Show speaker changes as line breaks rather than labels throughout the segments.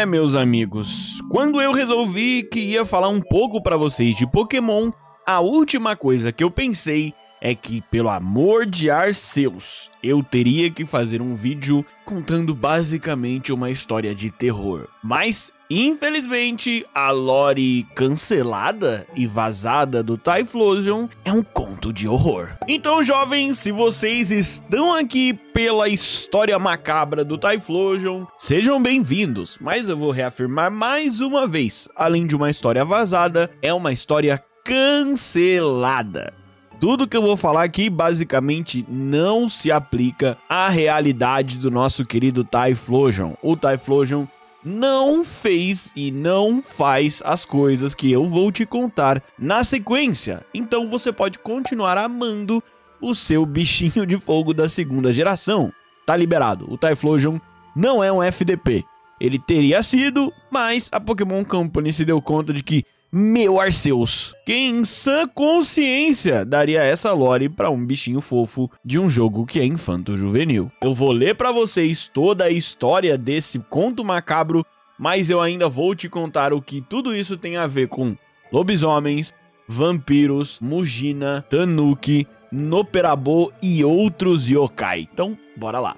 Meus amigos, quando eu resolvi que ia falar um pouco pra vocês de Pokémon, a última coisa que eu pensei é que, pelo amor de Arceus, eu teria que fazer um vídeo contando basicamente uma história de terror. Mas, infelizmente, a lore cancelada e vazada do Typhlosion é um conto de horror. Então, jovens, se vocês estão aqui pela história macabra do Typhlosion, sejam bem-vindos. Mas eu vou reafirmar mais uma vez, além de uma história vazada, é uma história cancelada. Tudo que eu vou falar aqui basicamente não se aplica à realidade do nosso querido Typhlosion. O Typhlosion não fez e não faz as coisas que eu vou te contar na sequência. Então você pode continuar amando o seu bichinho de fogo da segunda geração. Tá liberado, o Typhlosion não é um FDP. Ele teria sido, mas a Pokémon Company se deu conta de que, meu Arceus, quem em sã consciência daria essa lore pra um bichinho fofo de um jogo que é infanto-juvenil? Eu vou ler pra vocês toda a história desse conto macabro, mas eu ainda vou te contar o que tudo isso tem a ver com lobisomens, vampiros, Mugina, Tanuki, Noperabo e outros yokai. Então, bora lá.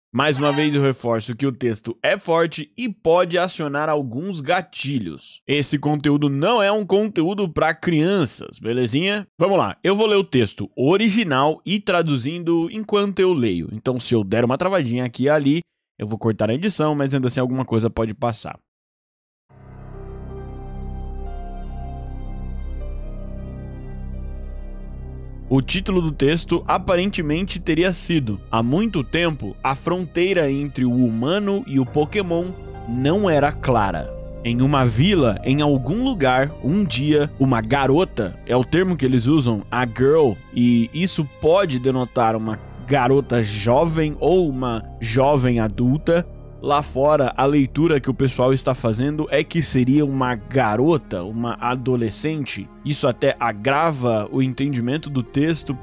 Mais uma vez eu reforço que o texto é forte e pode acionar alguns gatilhos. Esse conteúdo não é um conteúdo para crianças, belezinha? Vamos lá, eu vou ler o texto original e traduzindo enquanto eu leio. Então se eu der uma travadinha aqui e ali, eu vou cortar a edição, mas ainda assim alguma coisa pode passar. O título do texto aparentemente teria sido: há muito tempo, a fronteira entre o humano e o Pokémon não era clara. Em uma vila, em algum lugar, um dia, uma garota, é o termo que eles usam, a girl, e isso pode denotar uma garota jovem ou uma jovem adulta. Lá fora, a leitura que o pessoal está fazendo é que seria uma garota, uma adolescente. Isso até agrava o entendimento do texto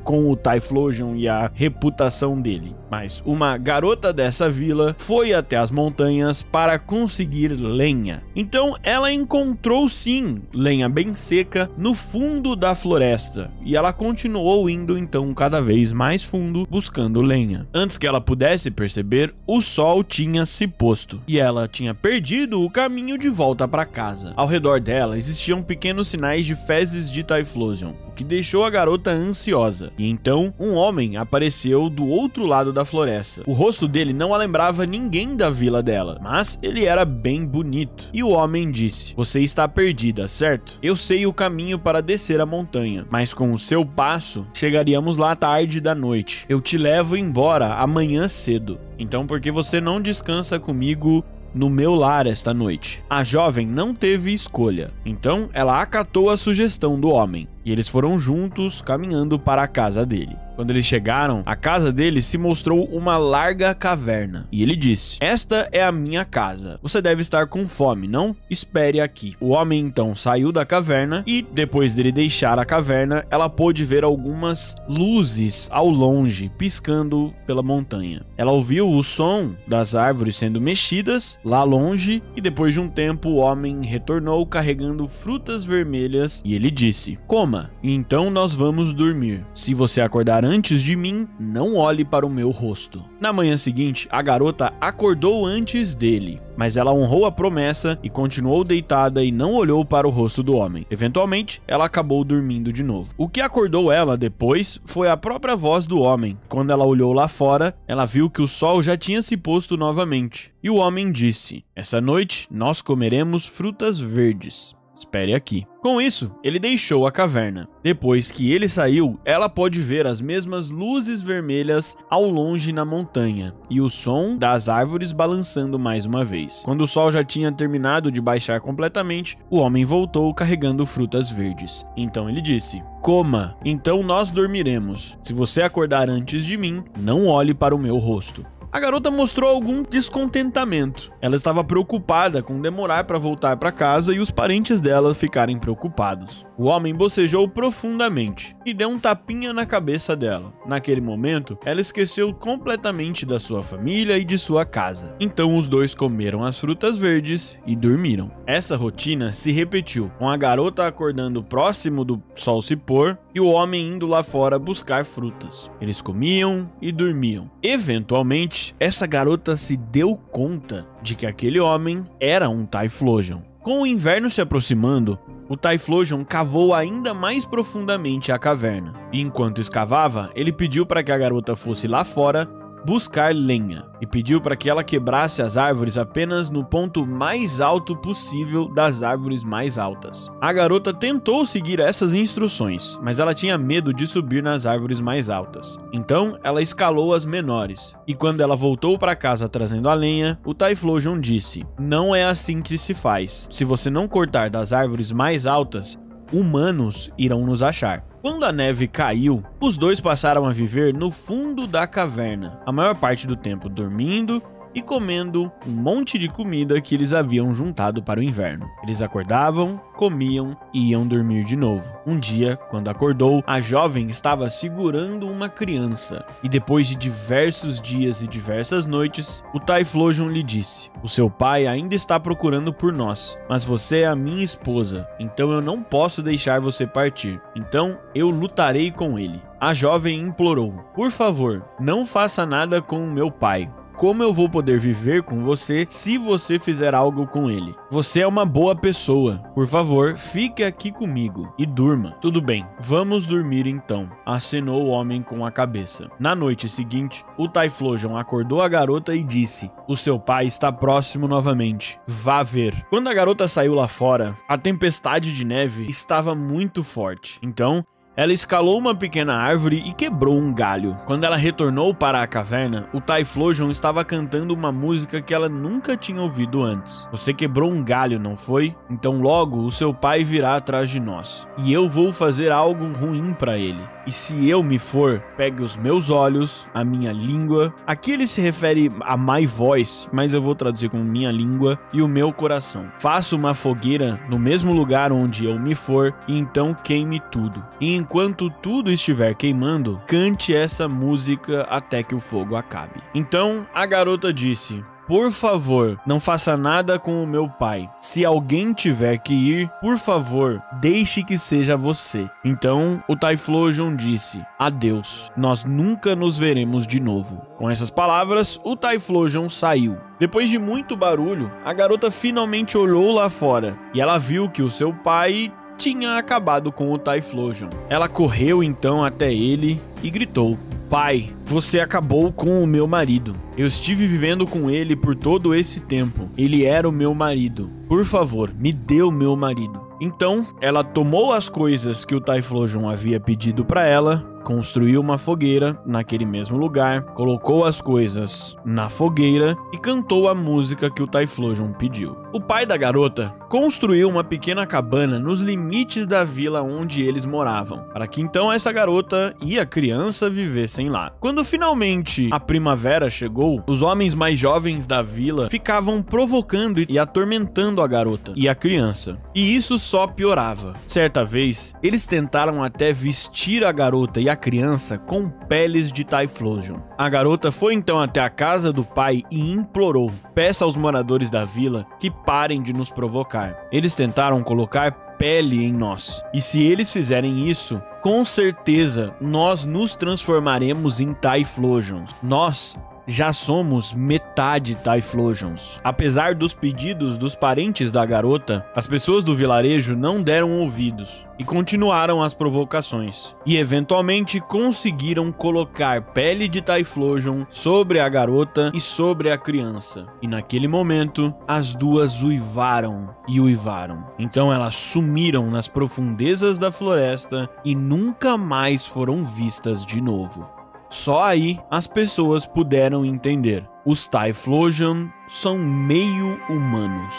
com o Typhlosion e a reputação dele. Mas uma garota dessa vila foi até as montanhas para conseguir lenha. Então ela encontrou sim lenha bem seca no fundo da floresta. E ela continuou indo então cada vez mais fundo buscando lenha. Antes que ela pudesse perceber, o sol tinha se posto e ela tinha perdido o caminho de volta para casa. Ao redor dela existiam pequenos sinais de fezes de Typhlosion, o que deixou a garota ansiosa. E então um homem apareceu do outro lado da floresta. O rosto dele não a lembrava ninguém da vila dela, mas ele era bem bonito. E o homem disse: "Você está perdida, certo? Eu sei o caminho para descer a montanha, mas com o seu passo chegaríamos lá tarde da noite. Eu te levo embora amanhã cedo. Então por que você não descansa comigo no meu lar esta noite?" A jovem não teve escolha, então ela acatou a sugestão do homem, e eles foram juntos caminhando para a casa dele. Quando eles chegaram, a casa dele se mostrou uma larga caverna, e ele disse: "Esta é a minha casa. Você deve estar com fome, não? Espere aqui." O homem então saiu da caverna e, depois dele deixar a caverna, ela pôde ver algumas luzes ao longe, piscando pela montanha. Ela ouviu o som das árvores sendo mexidas lá longe, e depois de um tempo o homem retornou carregando frutas vermelhas, e ele disse: "Coma, e então nós vamos dormir. Se você acordar antes de mim, não olhe para o meu rosto." Na manhã seguinte, a garota acordou antes dele, mas ela honrou a promessa e continuou deitada e não olhou para o rosto do homem. Eventualmente, ela acabou dormindo de novo. O que acordou ela depois foi a própria voz do homem. Quando ela olhou lá fora, ela viu que o sol já tinha se posto novamente. E o homem disse: "Essa noite nós comeremos frutas verdes. Espere aqui." Com isso, ele deixou a caverna. Depois que ele saiu, ela pôde ver as mesmas luzes vermelhas ao longe na montanha e o som das árvores balançando mais uma vez. Quando o sol já tinha terminado de baixar completamente, o homem voltou carregando frutas verdes. Então ele disse: "Coma, então nós dormiremos. Se você acordar antes de mim, não olhe para o meu rosto." A garota mostrou algum descontentamento. Ela estava preocupada com demorar para voltar para casa e os parentes dela ficarem preocupados. O homem bocejou profundamente e deu um tapinha na cabeça dela. Naquele momento, ela esqueceu completamente da sua família e de sua casa. Então os dois comeram as frutas verdes e dormiram. Essa rotina se repetiu, com a garota acordando próximo do sol se pôr e o homem indo lá fora buscar frutas. Eles comiam e dormiam. Eventualmente, essa garota se deu conta de que aquele homem era um Typhlosion. Com o inverno se aproximando, o Typhlosion cavou ainda mais profundamente a caverna. E enquanto escavava, ele pediu para que a garota fosse lá fora buscar lenha e pediu para que ela quebrasse as árvores apenas no ponto mais alto possível das árvores mais altas. A garota tentou seguir essas instruções, mas ela tinha medo de subir nas árvores mais altas. Então, ela escalou as menores. E quando ela voltou para casa trazendo a lenha, o Typhlosion disse: "Não é assim que se faz. Se você não cortar das árvores mais altas, humanos irão nos achar." Quando a neve caiu, os dois passaram a viver no fundo da caverna, a maior parte do tempo dormindo e comendo um monte de comida que eles haviam juntado para o inverno. Eles acordavam, comiam e iam dormir de novo. Um dia, quando acordou, a jovem estava segurando uma criança. E depois de diversos dias e diversas noites, o Typhlosion lhe disse: "O seu pai ainda está procurando por nós, mas você é a minha esposa, então eu não posso deixar você partir. Então eu lutarei com ele." A jovem implorou: "Por favor, não faça nada com o meu pai. Como eu vou poder viver com você se você fizer algo com ele? Você é uma boa pessoa. Por favor, fique aqui comigo e durma." "Tudo bem, vamos dormir então", acenou o homem com a cabeça. Na noite seguinte, o Typhlosion acordou a garota e disse: "O seu pai está próximo novamente. Vá ver." Quando a garota saiu lá fora, a tempestade de neve estava muito forte. Então, ela escalou uma pequena árvore e quebrou um galho. Quando ela retornou para a caverna, o Typhlosion estava cantando uma música que ela nunca tinha ouvido antes. "Você quebrou um galho, não foi? Então logo o seu pai virá atrás de nós. E eu vou fazer algo ruim para ele. E se eu me for, pegue os meus olhos, a minha língua." Aqui ele se refere a my voice, mas eu vou traduzir como minha língua, "e o meu coração. Faça uma fogueira no mesmo lugar onde eu me for, e então queime tudo. E enquanto tudo estiver queimando, cante essa música até que o fogo acabe." Então a garota disse: "Por favor, não faça nada com o meu pai. Se alguém tiver que ir, por favor, deixe que seja você." Então o Typhlosion disse: "Adeus, nós nunca nos veremos de novo." Com essas palavras, o Typhlosion saiu. Depois de muito barulho, a garota finalmente olhou lá fora e ela viu que o seu pai tinha acabado com o Typhlosion. Ela correu então até ele e gritou: "Pai, você acabou com o meu marido. Eu estive vivendo com ele por todo esse tempo. Ele era o meu marido. Por favor, me dê o meu marido." Então, ela tomou as coisas que o Typhlosion havia pedido para ela, construiu uma fogueira naquele mesmo lugar, colocou as coisas na fogueira e cantou a música que o Typhlosion pediu. O pai da garota construiu uma pequena cabana nos limites da vila onde eles moravam, para que então essa garota e a criança vivessem lá. Quando finalmente a primavera chegou, os homens mais jovens da vila ficavam provocando e atormentando a garota e a criança, e isso só piorava. Certa vez, eles tentaram até vestir a garota e a criança com peles de Typhlosion. A garota foi então até a casa do pai e implorou: "Peça aos moradores da vila que parem de nos provocar. Eles tentaram colocar pele em nós. E se eles fizerem isso, com certeza nós nos transformaremos em Typhlosions. Nós já somos metade Typhlosions." Apesar dos pedidos dos parentes da garota, as pessoas do vilarejo não deram ouvidos e continuaram as provocações. E eventualmente conseguiram colocar pele de Typhlosion sobre a garota e sobre a criança. E naquele momento, as duas uivaram e uivaram. Então elas sumiram nas profundezas da floresta e nunca mais foram vistas de novo. Só aí as pessoas puderam entender: os Typhlosion são meio humanos.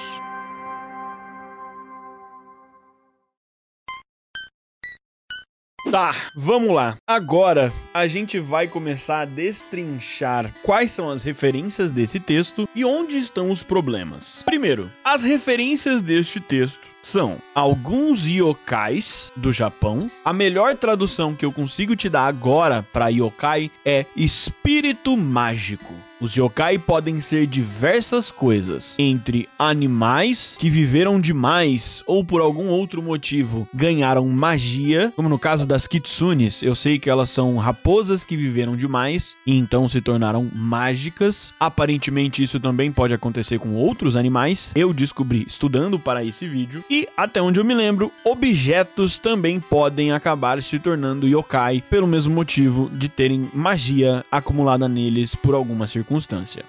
Tá, vamos lá. Agora a gente vai começar a destrinchar quais são as referências desse texto e onde estão os problemas. Primeiro, as referências deste texto são alguns yokais do Japão. A melhor tradução que eu consigo te dar agora para yokai é espírito mágico. Os yokai podem ser diversas coisas, entre animais que viveram demais ou por algum outro motivo ganharam magia, como no caso das kitsunes. Eu sei que elas são raposas que viveram demais e então se tornaram mágicas. Aparentemente isso também pode acontecer com outros animais. Eu descobri estudando para esse vídeo. E até onde eu me lembro, objetos também podem acabar se tornando yokai pelo mesmo motivo de terem magia acumulada neles por alguma circunstância.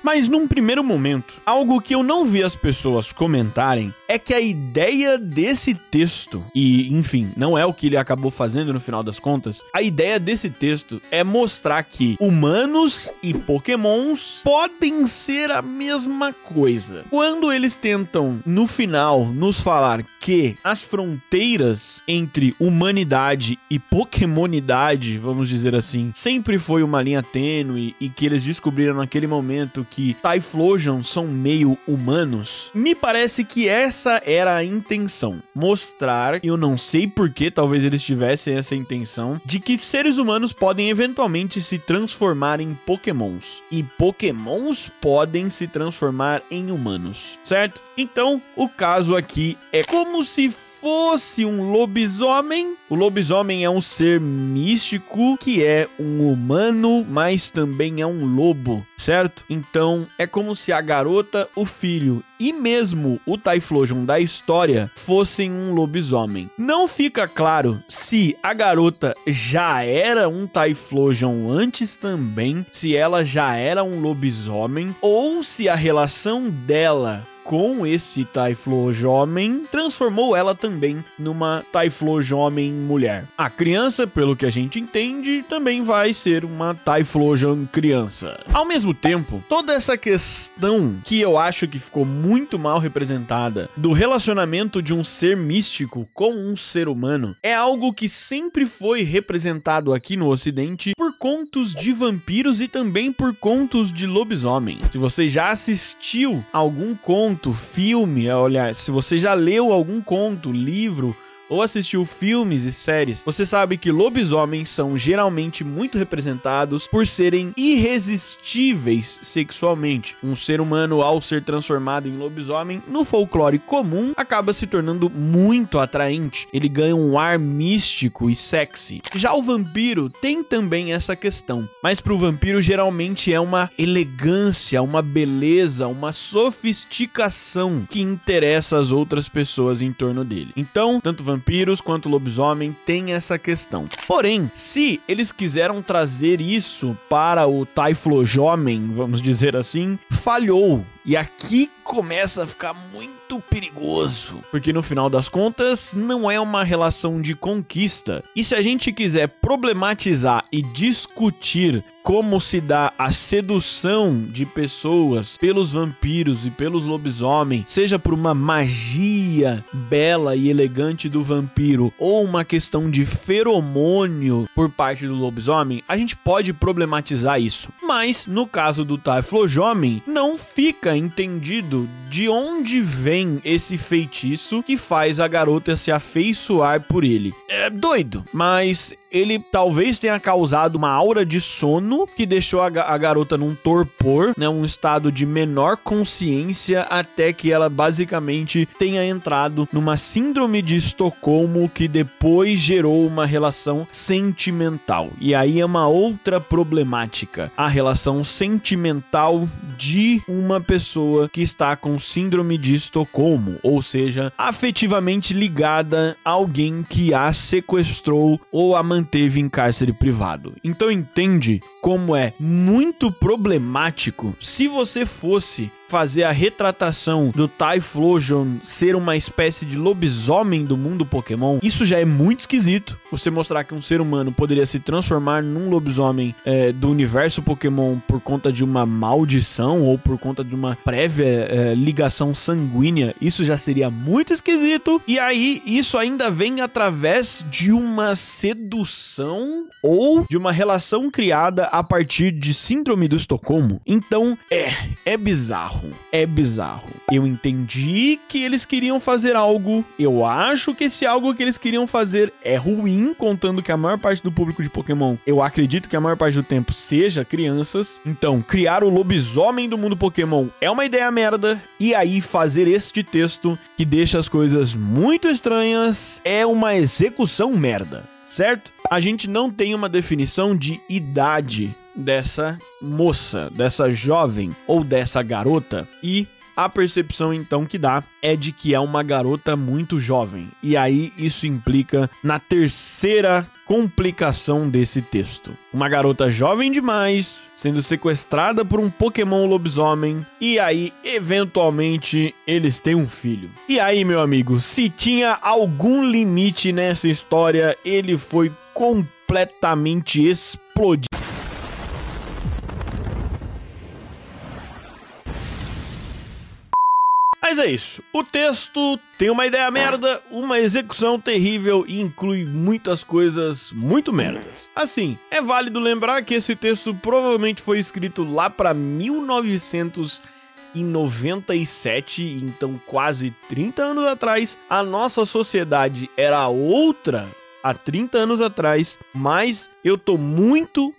Mas num primeiro momento, algo que eu não vi as pessoas comentarem é que a ideia desse texto, e enfim, não é o que ele acabou fazendo no final das contas, a ideia desse texto é mostrar que humanos e pokémons podem ser a mesma coisa. Quando eles tentam, no final, nos falar que as fronteiras entre humanidade e pokémonidade, vamos dizer assim, sempre foi uma linha tênue e que eles descobriram naquele momento que Typhlosion são meio humanos, me parece que essa era a intenção. Mostrar, eu não sei porquê, talvez eles tivessem essa intenção, de que seres humanos podem eventualmente se transformar em pokémons. E pokémons podem se transformar em humanos, certo? Então, o caso aqui é como se fosse um lobisomem. O lobisomem é um ser místico que é um humano, mas também é um lobo, certo? Então, é como se a garota, o filho e mesmo o Typhlosion da história fossem um lobisomem. Não fica claro se a garota já era um Typhlosion antes também, se ela já era um lobisomem, ou se a relação dela com esse Typhlosion transformou ela também numa Typhlosion mulher. A criança, pelo que a gente entende, também vai ser uma Typhlosion criança. Ao mesmo tempo, toda essa questão que eu acho que ficou muito mal representada do relacionamento de um ser místico com um ser humano é algo que sempre foi representado aqui no Ocidente por contos de vampiros e também por contos de lobisomem. Se você já assistiu algum conto, filme, olha, se você já leu algum conto, livro ou assistiu filmes e séries, você sabe que lobisomens são geralmente muito representados por serem irresistíveis sexualmente. Um ser humano, ao ser transformado em lobisomem, no folclore comum, acaba se tornando muito atraente. Ele ganha um ar místico e sexy. Já o vampiro tem também essa questão, mas para o vampiro geralmente é uma elegância, uma beleza, uma sofisticação que interessa as outras pessoas em torno dele. Então, tanto vampiros quanto lobisomem tem essa questão. Porém, se eles quiseram trazer isso para o Typhlosion, vamos dizer assim, falhou. E aqui começa a ficar muito perigoso, porque no final das contas não é uma relação de conquista. E se a gente quiser problematizar e discutir como se dá a sedução de pessoas pelos vampiros e pelos lobisomens, seja por uma magia bela e elegante do vampiro ou uma questão de feromônio por parte do lobisomem, a gente pode problematizar isso. Mas no caso do Typhlosion, não fica entendido de onde vem esse feitiço que faz a garota se afeiçoar por ele. É doido, mas ele talvez tenha causado uma aura de sono que deixou a garota num torpor, né, um estado de menor consciência, até que ela basicamente tenha entrado numa síndrome de Estocolmo que depois gerou uma relação sentimental. E aí é uma outra problemática, a relação sentimental de uma pessoa que está com síndrome de Estocolmo, ou seja, afetivamente ligada a alguém que a sequestrou ou a manteve em cárcere privado. Então entende como é muito problemático se você fosse fazer a retratação do Typhlosion ser uma espécie de lobisomem do mundo Pokémon, isso já é muito esquisito. Você mostrar que um ser humano poderia se transformar num lobisomem do universo Pokémon por conta de uma maldição ou por conta de uma prévia ligação sanguínea, isso já seria muito esquisito. E aí, isso ainda vem através de uma sedução ou de uma relação criada a partir de síndrome do Estocolmo. Então, é bizarro. É bizarro. Eu entendi que eles queriam fazer algo. Eu acho que esse algo que eles queriam fazer é ruim, contando que a maior parte do público de Pokémon, eu acredito que a maior parte do tempo seja crianças. Então, criar o lobisomem do mundo Pokémon é uma ideia merda. E aí, fazer este texto que deixa as coisas muito estranhas é uma execução merda, certo? A gente não tem uma definição de idade dessa moça, dessa jovem ou dessa garota, e a percepção então que dá é de que é uma garota muito jovem. E aí isso implica na terceira complicação desse texto. Uma garota jovem demais, sendo sequestrada por um Pokémon lobisomem, e aí, eventualmente, eles têm um filho. E aí, meu amigo, se tinha algum limite nessa história, ele foi completamente explodido. Mas é isso, o texto tem uma ideia merda, uma execução terrível e inclui muitas coisas muito merdas. Assim, é válido lembrar que esse texto provavelmente foi escrito lá para 1997, então quase 30 anos atrás. A nossa sociedade era outra há 30 anos atrás, mas eu tô muito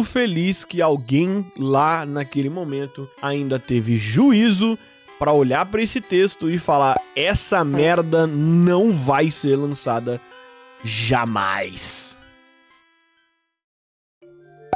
feliz que alguém lá naquele momento ainda teve juízo para olhar para esse texto e falar: essa merda não vai ser lançada jamais.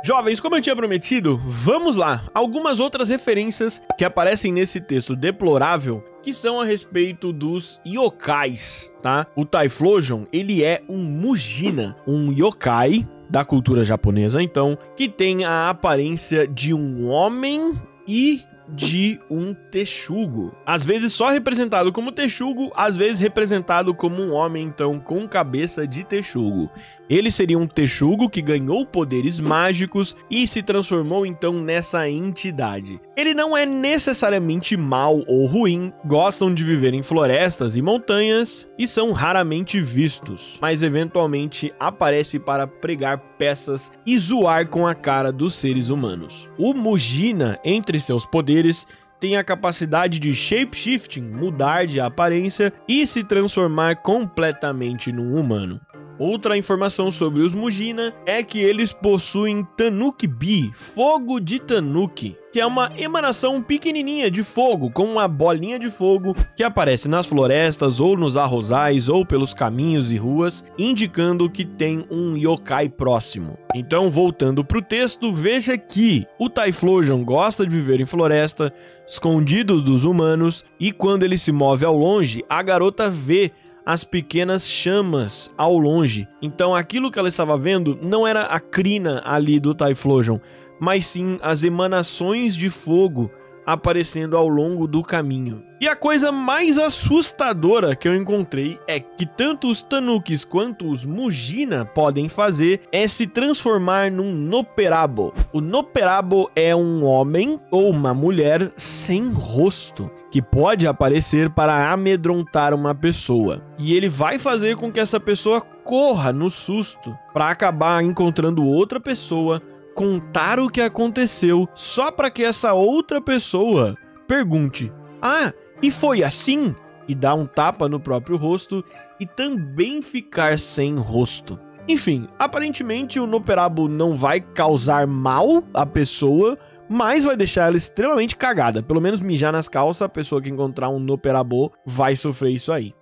Jovens, como eu tinha prometido, vamos lá. Algumas outras referências que aparecem nesse texto deplorável, que são a respeito dos yokais, tá? O Typhlosion, ele é um Mujina, um yokai da cultura japonesa, então, que tem a aparência de um homem e de um texugo. Às vezes só representado como texugo, às vezes representado como um homem, então, com cabeça de texugo. Ele seria um texugo que ganhou poderes mágicos e se transformou, então, nessa entidade. Ele não é necessariamente mau ou ruim, gostam de viver em florestas e montanhas e são raramente vistos, mas eventualmente aparece para pregar peças e zoar com a cara dos seres humanos. O Mujina, entre seus poderes, tem a capacidade de shapeshifting, mudar de aparência e se transformar completamente num humano. Outra informação sobre os Mujina é que eles possuem Tanuki-Bi, fogo de Tanuki, que é uma emanação pequenininha de fogo, com uma bolinha de fogo que aparece nas florestas ou nos arrozais ou pelos caminhos e ruas, indicando que tem um yokai próximo. Então, voltando pro texto, veja que o Typhlosion gosta de viver em floresta, escondido dos humanos, e quando ele se move ao longe, a garota vê as pequenas chamas ao longe. Então aquilo que ela estava vendo não era a crina ali do Typhlosion, mas sim as emanações de fogo aparecendo ao longo do caminho. E a coisa mais assustadora que eu encontrei é que tanto os Tanukis quanto os Mujina podem fazer é se transformar num Noperabo. O Noperabo é um homem ou uma mulher sem rosto, que pode aparecer para amedrontar uma pessoa. E ele vai fazer com que essa pessoa corra no susto, para acabar encontrando outra pessoa, contar o que aconteceu, só para que essa outra pessoa pergunte: ah, e foi assim? E dá um tapa no próprio rosto e também ficar sem rosto. Enfim, aparentemente o Noperabo não vai causar mal à pessoa, mas vai deixar ela extremamente cagada. Pelo menos mijar nas calças, a pessoa que encontrar um Noperabo vai sofrer isso aí.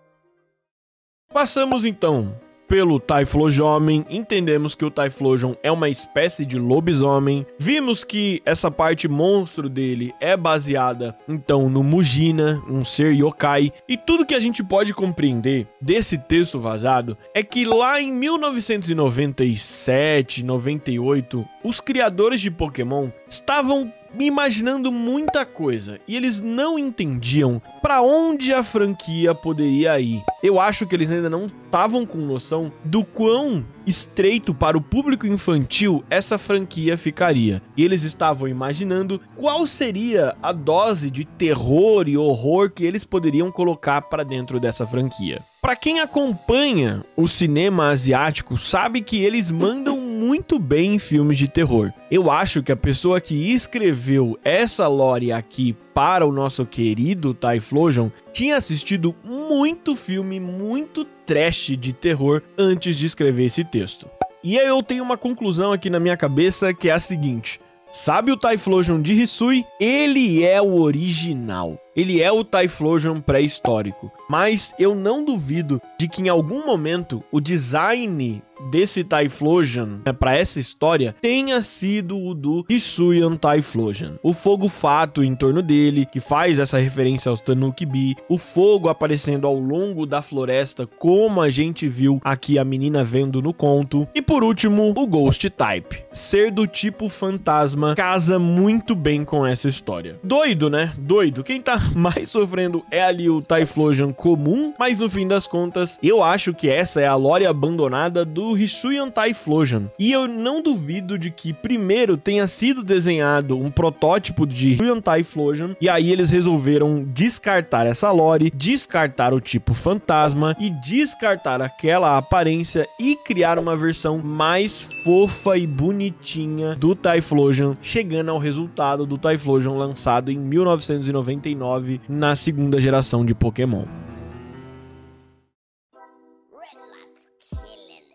Passamos então pelo Typhlosion, entendemos que o Typhlosion é uma espécie de lobisomem, vimos que essa parte monstro dele é baseada então no Mujina, um ser yokai, e tudo que a gente pode compreender desse texto vazado é que lá em 1997, 98, os criadores de Pokémon estavam imaginando muita coisa e eles não entendiam para onde a franquia poderia ir. Eu acho que eles ainda não estavam com noção do quão estreito para o público infantil essa franquia ficaria. E eles estavam imaginando qual seria a dose de terror e horror que eles poderiam colocar para dentro dessa franquia. Para quem acompanha o cinema asiático, sabe que eles mandam muito bem em filmes de terror. Eu acho que a pessoa que escreveu essa lore aqui para o nosso querido Typhlosion tinha assistido muito filme, muito trash de terror antes de escrever esse texto. E aí eu tenho uma conclusão aqui na minha cabeça que é a seguinte: sabe o Typhlosion de Hisui? Ele é o original. Ele é o Typhlosion pré-histórico. Mas eu não duvido de que em algum momento o design desse Typhlosion, para essa história, tenha sido o do Hisuian Typhlosion. O fogo fato em torno dele, que faz essa referência aos Tanuki-bi, o fogo aparecendo ao longo da floresta, como a gente viu aqui a menina vendo no conto. E por último, o Ghost Type. Ser do tipo fantasma casa muito bem com essa história. Doido, né? Doido. Quem tá mais sofrendo é ali o Typhlosion comum, mas no fim das contas, eu acho que essa é a lore abandonada do Hisuian Typhlosion. E eu não duvido de que primeiro tenha sido desenhado um protótipo de Hisuian Typhlosion, e aí eles resolveram descartar essa lore, descartar o tipo fantasma e descartar aquela aparência e criar uma versão mais fofa e bonitinha do Typhlosion, chegando ao resultado do Typhlosion lançado em 1999 na segunda geração de Pokémon.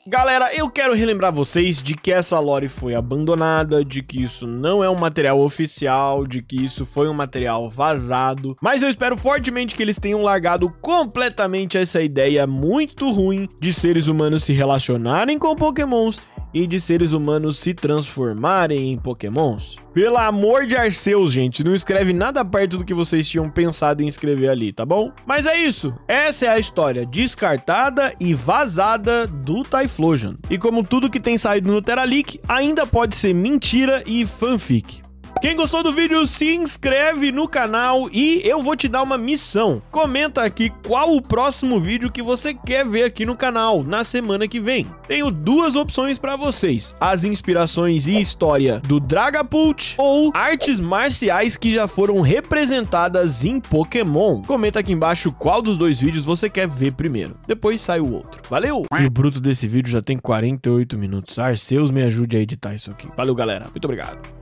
Galera, eu quero relembrar vocês de que essa lore foi abandonada, de que isso não é um material oficial, de que isso foi um material vazado, mas eu espero fortemente que eles tenham largado completamente essa ideia muito ruim de seres humanos se relacionarem com Pokémons e de seres humanos se transformarem em Pokémons. Pelo amor de Arceus, gente, não escreve nada perto do que vocês tinham pensado em escrever ali, tá bom? Mas é isso, essa é a história descartada e vazada do Typhlosion. E como tudo que tem saído no Terraleak, ainda pode ser mentira e fanfic. Quem gostou do vídeo, se inscreve no canal e eu vou te dar uma missão. Comenta aqui qual o próximo vídeo que você quer ver aqui no canal na semana que vem. Tenho duas opções para vocês: as inspirações e história do Dragapult ou artes marciais que já foram representadas em Pokémon. Comenta aqui embaixo qual dos dois vídeos você quer ver primeiro. Depois sai o outro. Valeu! E o bruto desse vídeo já tem 48 minutos. Arceus, me ajude a editar isso aqui. Valeu, galera. Muito obrigado.